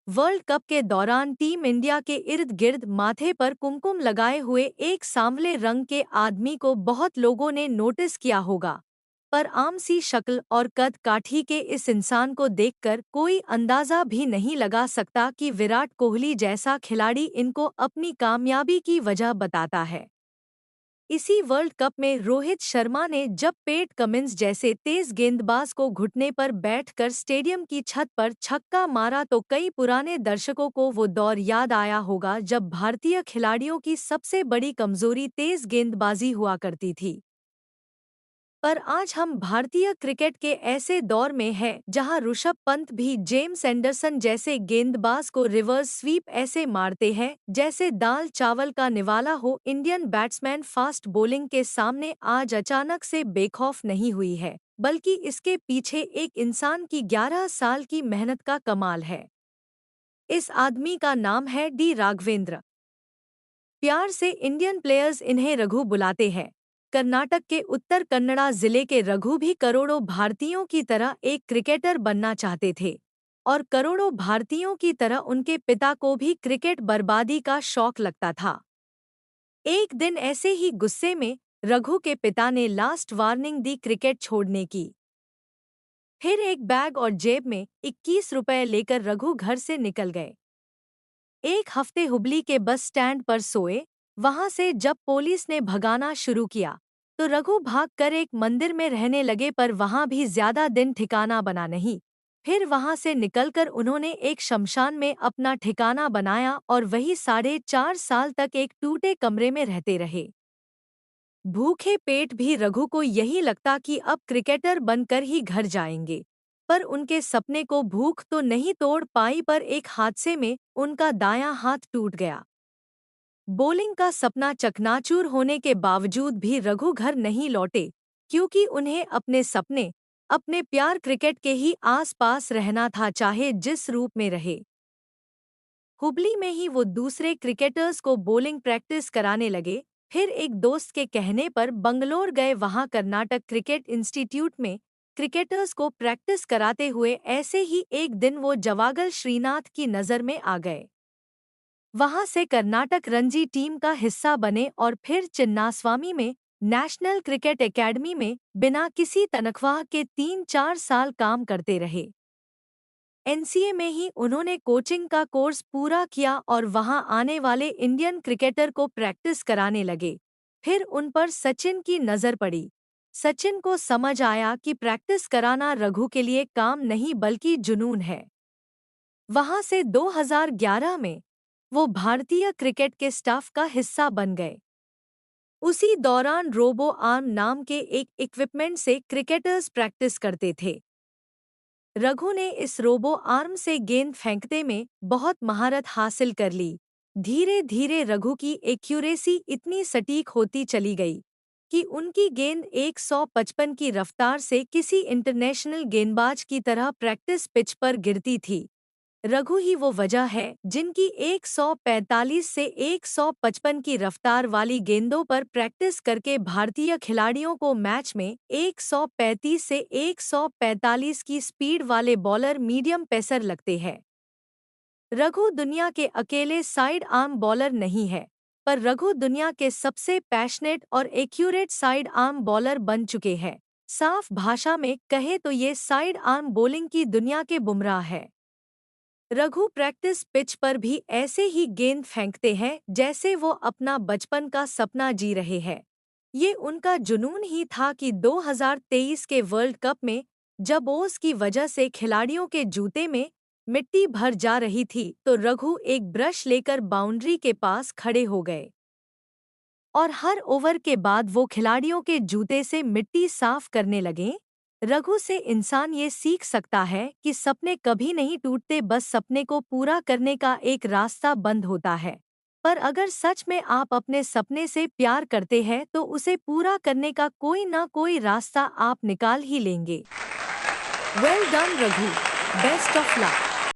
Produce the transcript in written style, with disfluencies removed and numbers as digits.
World cup के दौरान team India के इर्द गिर्द माथे पर कुमकुम लगाए हुए एक सांवले रंग के आदमी को बहुत लोगों ने नोटिस किया होगा। पर आम सी शक्ल और कद काठी के इस इंसान को देखकर कोई अंदाजा भी नहीं लगा सकता कि विराट कोहली जैसा खिलाड़ी इनको अपनी कामयाबी की वजह बताता है। इसी वर्ल्ड कप में रोहित शर्मा ने जब पैट कमिंस जैसे तेज गेंदबाज को घुटने पर बैठकर स्टेडियम की छत पर छक्का मारा तो कई पुराने दर्शकों को वो दौर याद आया होगा जब भारतीय खिलाड़ियों की सबसे बड़ी कमजोरी तेज गेंदबाजी हुआ करती थी। पर आज हम भारतीय क्रिकेट के ऐसे दौर में हैं जहां ऋषभ पंत भी जेम्स एंडरसन जैसे गेंदबाज को रिवर्स स्वीप ऐसे मारते हैं जैसे दाल चावल का निवाला हो। इंडियन बैट्समैन फास्ट बॉलिंग के सामने आज अचानक से बेखौफ नहीं हुई है, बल्कि इसके पीछे एक इंसान की 11 साल की मेहनत का कमाल है। इस आदमी का नाम है डी राघवेंद्र। प्यार से इंडियन प्लेयर्स इन्हें रघु बुलाते हैं। कर्नाटक के उत्तर कन्नड़ा जिले के रघु भी करोड़ों भारतीयों की तरह एक क्रिकेटर बनना चाहते थे और करोड़ों भारतीयों की तरह उनके पिता को भी क्रिकेट बर्बादी का शौक लगता था। एक दिन ऐसे ही गुस्से में रघु के पिता ने लास्ट वार्निंग दी क्रिकेट छोड़ने की। फिर एक बैग और जेब में 21 रुपए लेकर रघु घर से निकल गए। एक हफ्ते हुबली के बस स्टैंड पर सोए। वहां से जब पुलिस ने भगाना शुरू किया तो रघु भागकर एक मंदिर में रहने लगे, पर वहां भी ज्यादा दिन ठिकाना बना नहीं। फिर वहां से निकलकर उन्होंने एक शमशान में अपना ठिकाना बनाया और वही 4.5 साल तक एक टूटे कमरे में रहते रहे। भूखे पेट भी रघु को यही लगता कि अब क्रिकेटर बनकर ही घर जाएंगे, पर उनके सपने को भूख तो नहीं तोड़ पाई। पर एक हादसे में उनका दायां हाथ टूट गया। बॉलिंग का सपना चकनाचूर होने के बावजूद भी रघु घर नहीं लौटे, क्योंकि उन्हें अपने सपने, अपने प्यार क्रिकेट के ही आसपास रहना था, चाहे जिस रूप में रहे। हुबली में ही वो दूसरे क्रिकेटर्स को बॉलिंग प्रैक्टिस कराने लगे। फिर एक दोस्त के कहने पर बंगलोर गए। वहां कर्नाटक क्रिकेट इंस्टीट्यूट में क्रिकेटर्स को प्रैक्टिस कराते हुए ऐसे ही एक दिन वो जवागल श्रीनाथ की नज़र में आ गए। वहां से कर्नाटक रणजी टीम का हिस्सा बने और फिर चिन्नास्वामी में नेशनल क्रिकेट एकेडमी में बिना किसी तनख्वाह के 3-4 साल काम करते रहे। एनसीए में ही उन्होंने कोचिंग का कोर्स पूरा किया और वहां आने वाले इंडियन क्रिकेटर को प्रैक्टिस कराने लगे। फिर उन पर सचिन की नज़र पड़ी। सचिन को समझ आया कि प्रैक्टिस कराना रघु के लिए काम नहीं बल्कि जुनून है। वहां से 2011 में वो भारतीय क्रिकेट के स्टाफ का हिस्सा बन गए। उसी दौरान रोबो आर्म नाम के एक इक्विपमेंट से क्रिकेटर्स प्रैक्टिस करते थे। रघु ने इस रोबो आर्म से गेंद फेंकते में बहुत महारत हासिल कर ली। धीरे धीरे रघु की एक्यूरेसी इतनी सटीक होती चली गई कि उनकी गेंद 155 की रफ्तार से किसी इंटरनेशनल गेंदबाज की तरह प्रैक्टिस पिच पर गिरती थी। रघु ही वो वजह है जिनकी 145 से 155 की रफ्तार वाली गेंदों पर प्रैक्टिस करके भारतीय खिलाड़ियों को मैच में 135 से 145 की स्पीड वाले बॉलर मीडियम पेसर लगते हैं। रघु दुनिया के अकेले साइड आर्म बॉलर नहीं है, पर रघु दुनिया के सबसे पैशनेट और एक्यूरेट साइड आर्म बॉलर बन चुके हैं। साफ भाषा में कहे तो ये साइड आर्म बॉलिंग की दुनिया के बुमराह है। रघु प्रैक्टिस पिच पर भी ऐसे ही गेंद फेंकते हैं जैसे वो अपना बचपन का सपना जी रहे हैं। ये उनका जुनून ही था कि 2023 के वर्ल्ड कप में जब ओस की वजह से खिलाड़ियों के जूते में मिट्टी भर जा रही थी तो रघु एक ब्रश लेकर बाउंड्री के पास खड़े हो गए और हर ओवर के बाद वो खिलाड़ियों के जूते से मिट्टी साफ करने लगे। रघु से इंसान ये सीख सकता है कि सपने कभी नहीं टूटते, बस सपने को पूरा करने का एक रास्ता बंद होता है। पर अगर सच में आप अपने सपने से प्यार करते हैं तो उसे पूरा करने का कोई ना कोई रास्ता आप निकाल ही लेंगे। Well done Raghu, best of luck.